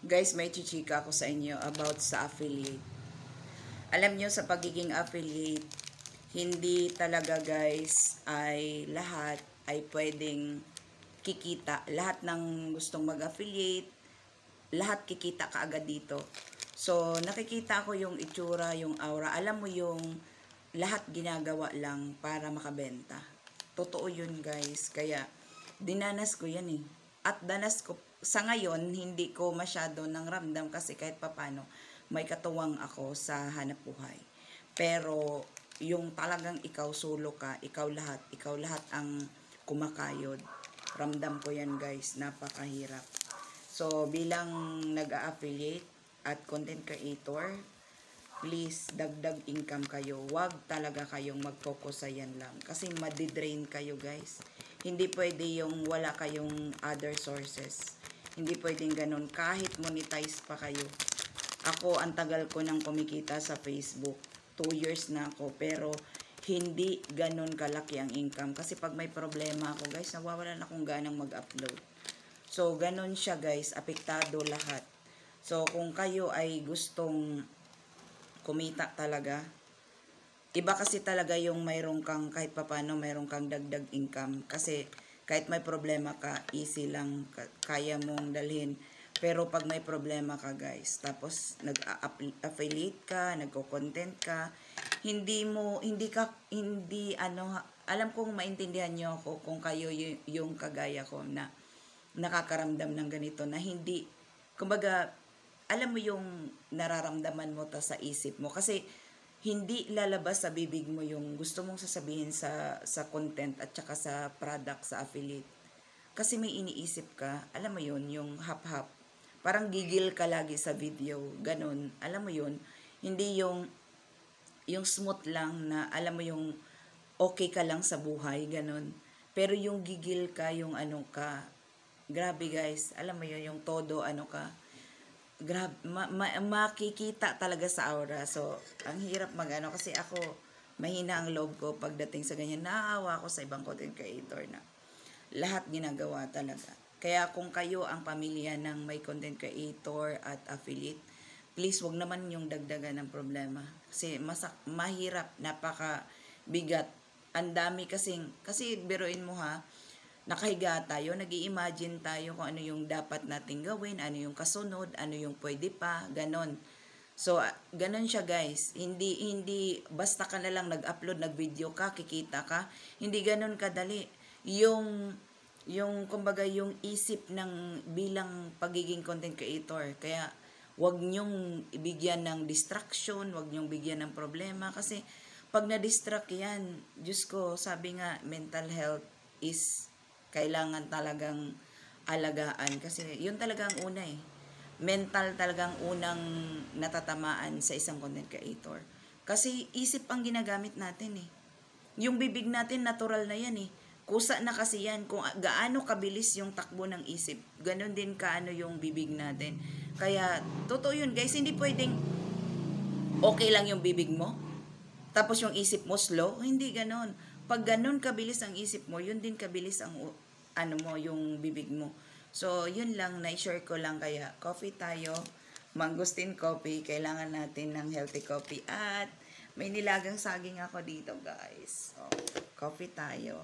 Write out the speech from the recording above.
Guys, may chichika ako sa inyo about sa affiliate. Alam nyo, sa pagiging affiliate, hindi talaga guys ay lahat ay pwedeng kikita. Lahat ng gustong mag-affiliate, lahat kikita kaagad dito. So, nakikita ko yung itsura, yung aura. Alam mo yung lahat ginagawa lang para makabenta. Totoo yun guys. Kaya, dinanas ko yan eh. At danas ko, sa ngayon, hindi ko masyado nang ramdam kasi kahit papano, may katuwang ako sa hanap buhay. Pero, yung talagang ikaw solo ka, ikaw lahat ang kumakayod. Ramdam ko yan guys, napakahirap. So, bilang nag-a-affiliate at content creator, please, dagdag income kayo. Huwag talaga kayong mag-focus sa yan lang. Kasi madidrain kayo guys. Hindi pwede yung wala kayong other sources. Hindi pwedeng ganun. Kahit monetize pa kayo. Ako, ang tagal ko nang kumikita sa Facebook. 2 years na ako. Pero, hindi ganun kalaki ang income. Kasi pag may problema ako guys, nawawalan akong ganang mag-upload. So, ganun siya guys. Apektado lahat. So, kung kayo ay gustong kumita talaga, iba kasi talaga yung mayroong kang kahit papano mayroong kang dagdag income. Kasi kahit may problema ka, easy lang, kaya mong dalhin. Pero pag may problema ka guys, tapos nag-affiliate ka, nagko-content ka, hindi alam kong maintindihan nyo ako kung kayo yung kagaya ko na nakakaramdam ng ganito na hindi, kumbaga, alam mo yung nararamdaman mo ta sa isip mo. Kasi hindi lalabas sa bibig mo yung gusto mong sasabihin sa content at saka sa product, sa affiliate. Kasi may iniisip ka, alam mo yun, yung hap-hap. Parang gigil ka lagi sa video, ganun. Alam mo yun, hindi yung smooth lang na alam mo yung okay ka lang sa buhay, ganun. Pero yung gigil ka, yung ano ka, grabe guys, alam mo yun, yung todo ano ka, grabe, makikita talaga sa aura. So, ang hirap magano kasi ako, mahina ang loob ko pagdating sa ganyan. Naawa ako sa ibang content creator na lahat ginagawa talaga. Kaya kung kayo ang pamilya ng may content creator at affiliate, please wag naman yung dagdagan ng problema. Kasi mahirap, napaka bigat. Ang dami kasi biruin mo ha, nakahiga tayo, nag-i-imagine tayo kung ano yung dapat nating gawin, ano yung kasunod, ano yung pwede pa, ganon. So, ganon siya guys. Hindi basta ka na lang nag-upload, nag-video ka, kikita ka. Hindi ganon kadali. Yung kumbaga yung isip ng bilang pagiging content creator. Kaya, wag nyong ibigyan ng distraction, wag nyong bigyan ng problema. Kasi, pag na-distract yan, Diyos ko, sabi nga, mental health is kailangan talagang alagaan. Kasi yun talagang una eh. Mental talagang unang natatamaan sa isang content creator. Kasi isip ang ginagamit natin eh. Yung bibig natin natural na yan eh. Kusa na kasi yan. Kung gaano kabilis yung takbo ng isip, ganun din kaano yung bibig natin. Kaya, totoo yun guys, hindi pwedeng okay lang yung bibig mo, tapos yung isip mo slow, hindi ganon. Pag ganon kabilis ang isip mo, yun din kabilis ang ano mo, yung bibig mo. So, yun lang, na-share ko lang. Kaya, coffee tayo. Mangustin coffee. Kailangan natin ng healthy coffee. At may nilagang saging ako dito, guys. So, coffee tayo.